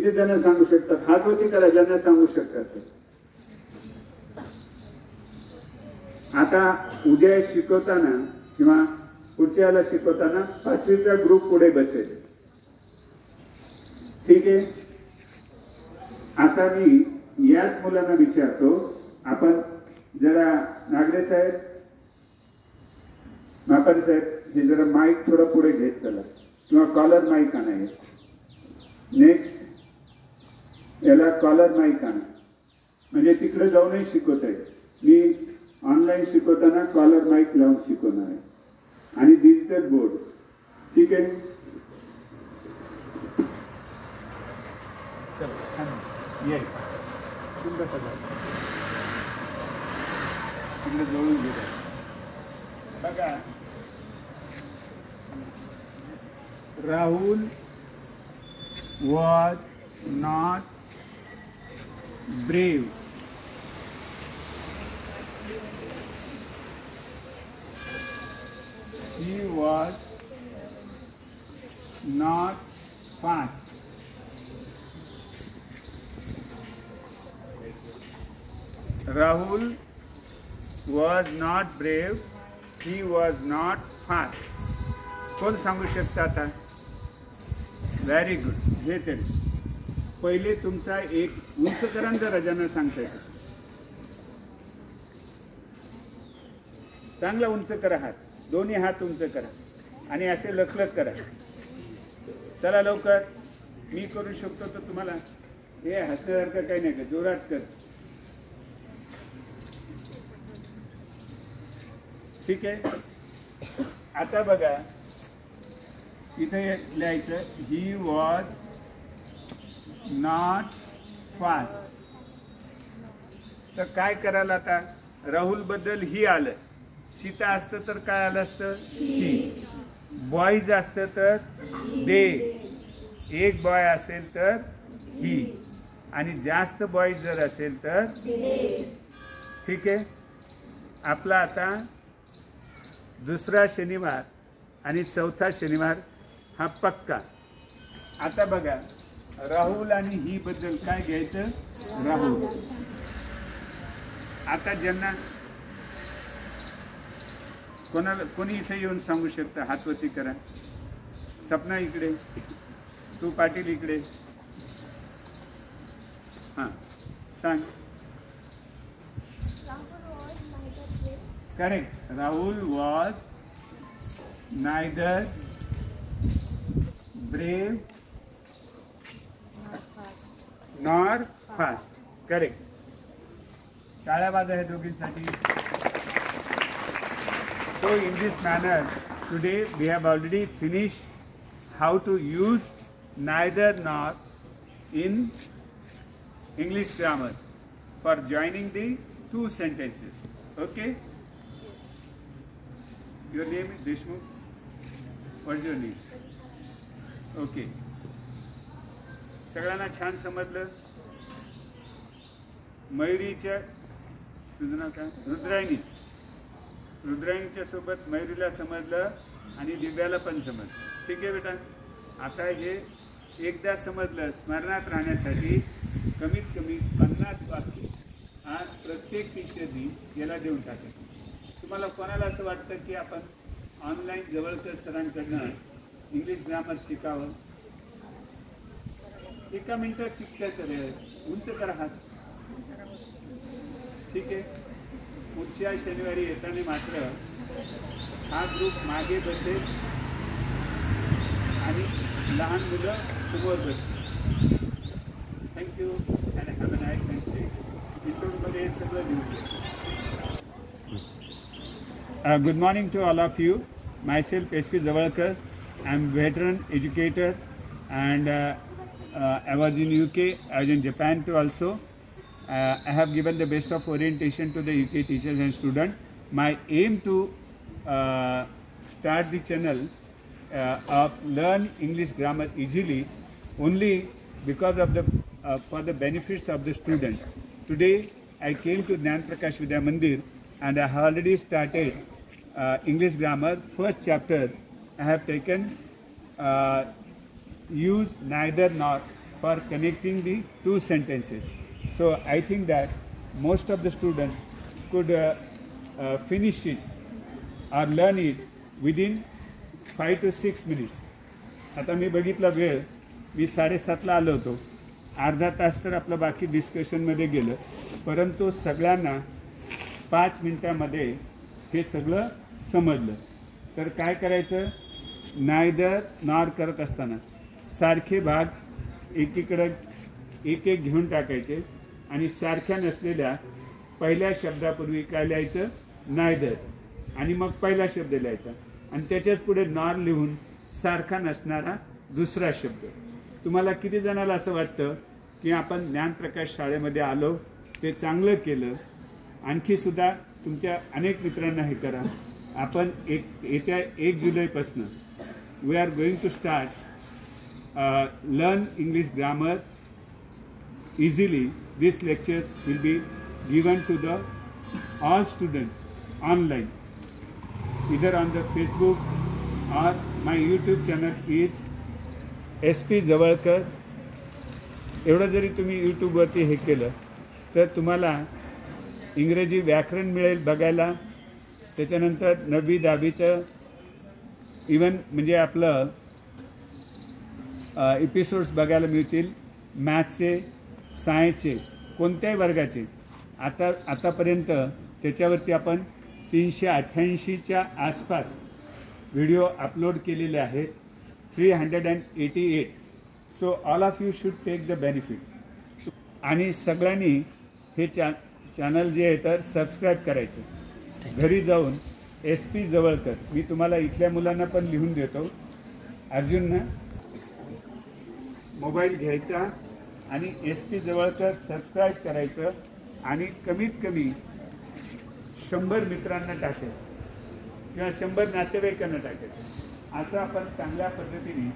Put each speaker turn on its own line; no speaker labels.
किती जण सांगू शकतात? हात वरती करा ज्यांना सांगू शकतात ते. आता उद्या शिकवताना किंवा पुढच्या याला शिकवताना 5वीचा ग्रुप पुढे बसेल. ठीक आहे. आता मी याच मुलांना विचारतो, आपण जरा नागरे साहेब, मापारी साहेब, हे जरा माईक थोडा पुढे घेत चला किंवा कॉलर माईक आणा. नेक्स्ट याला कॉलर माईक आणा, म्हणजे तिकडे जाऊनही शिकवता येईल. मी ऑनलाईन शिकवताना कॉलर माईक लावून शिकवणार आहे आणि डिजिटल बोर्ड. ठीक आहे. ये तिकडे जवळून घेत बघा. Rahul was not brave. He was not fast. Rahul was not brave. He was not fast. कोण सांगू शकता आता? Very good. हे तरी पहिले तुमचा एक उंच करा जरा, ज्यांना सांगता येतं चांगला उंच करा. हात दोन्ही हात उंच करा आणि असे लखलख करा. चला लवकर. मी करू शकतो तर तुम्हाला हे हसण्यासारखं काही नाही का, जोरात कर. ठीक आहे. आता बघा इथे लिहायचं, ही वॉज नॉट फास्ट. तर काय करायला आता? राहुल बद्दल ही आलं. सीता असतं तर काय आलं असतं? शी. बॉईज असतं तर दे. एक बॉय असेल तर ही, आणि जास्त बॉईज जर असेल तर. ठीक आहे. आपला आता दुसरा शनिवार आणि चौथा शनिवार हा पक्का. आता बघा राहुल आणि ही बद्दल काय घ्यायचं? राहुल. आता ज्यांना कोणाला कोणी इथे येऊन सांगू शकता? हातवरती करा. सपना इकडे, तू पाटील इकडे. हां सांग. Correct. Rahul was neither brave nor fast. Correct. टाळ्या वाजा है दोघींसाठी. So in this manner today we have already finished how to use neither nor in English grammar for joining the two sentences. Okay. Your name is Deshmukh. What is your name? Okay. सगळ्यांना छान समजलं. मयुरीच्या, तुझं नाव काय? रुद्रायणी. रुद्रायणीच्या सोबत मयुरीला समजलं आणि दिव्याला पण समजलं. ठीक आहे बेटा. आता हे एकदा समजलं, स्मरणात राहण्यासाठी कमीत कमी 50 वाक्य आज प्रत्येक टीचरनी याला देऊन टाकायचं. तुम्हाला कोणाला असं वाटतं की आपण ऑनलाईन जवळकर सरांकडनं इंग्लिश ग्रामर शिकावं? एका मिनिटात शिकता करेल. उंच करा हात. ठीक आहे. पुढच्या शनिवारी येताना मात्र हा ग्रुप मागे बसेल आणि लहान मुलं समोर बसतील. Thank you and have a nice day. इंटरव्ह्यूमध्ये सगळं लिहून. Good morning to all of you. Myself SP Zawalkar. I am veteran educator and I was in UK, I was in Japan too also. I have given the best of orientation to the UK teachers and students. My aim to start the channel of Learn English Grammar Easily only because of the for the benefits of the students. Today I came to Gnan Prakash Vidya Mandir and I have already started English Grammar. First chapter I have taken use neither nor for connecting the two sentences. So I think that most of the students could finish it or learn it within 5 to 6 minutes. आता मी बघितला वेळ, मी 7:30ला आलो होतो. अर्धा तास तर आपलं बाकी डिस्कशनमध्ये गेलं, परंतु सगळ्यांना 5 मिनटामध्ये हे सगळं समजलं. तर काय करायचं, नायदर नॉर करत असताना सारखे भाग एकीकडे एक एक घेऊन टाकायचे आणि सारख्या नसलेल्या पहिल्या शब्दापूर्वी काय लिहायचं, नायदर, आणि मग पहिला शब्द लिहायचा आणि त्याच्याच पुढे नॉर लिहून सारखा नसणारा दुसरा शब्द. तुम्हाला किती जणाला असं वाटतं की आपण ज्ञानप्रकाश शाळेमध्ये आलो, ते चांगलं केलं, आणखी सुद्धा तुमच्या अनेक मित्रांना हे करा. आपण येत्या 1 जुलैपासून we are going to start learn English grammar easily. These lectures will be given to the all students online, either on the Facebook or my YouTube channel is SP Zawalkar. एवढं जरी तुम्ही यूट्यूबवरती हे केलं तर तुम्हाला इंग्रजी व्याकरण मिळेल बघायला. त्याच्यानंतर 9वी 10वीचं इवन म्हणजे आपलं एपिसोड्स बघायला मिळतील. मॅथ्सचे, सायन्सचे, कोणत्याही वर्गाचे. आतापर्यंत त्याच्यावरती आपण 388च्या आसपास व्हिडिओ अपलोड केलेले आहेत. 388. So all of you should take the benefit. आणि सगळ्यांनी हे चॅनल जे आहे तर सबस्क्राईब करायचं. घरी जाऊन SP जवळकर, मी तुम्हाला इथल्या मुलांना पण लिहून देतो. अर्जुनना मोबाईल घ्यायचा आणि SP जवळकर सबस्क्राईब करायचं आणि कमीत कमी 100 मित्रांना टाकायचं किंवा 100 नातेवाईकांना टाकायचं. असं आपण चांगल्या पद्धतीने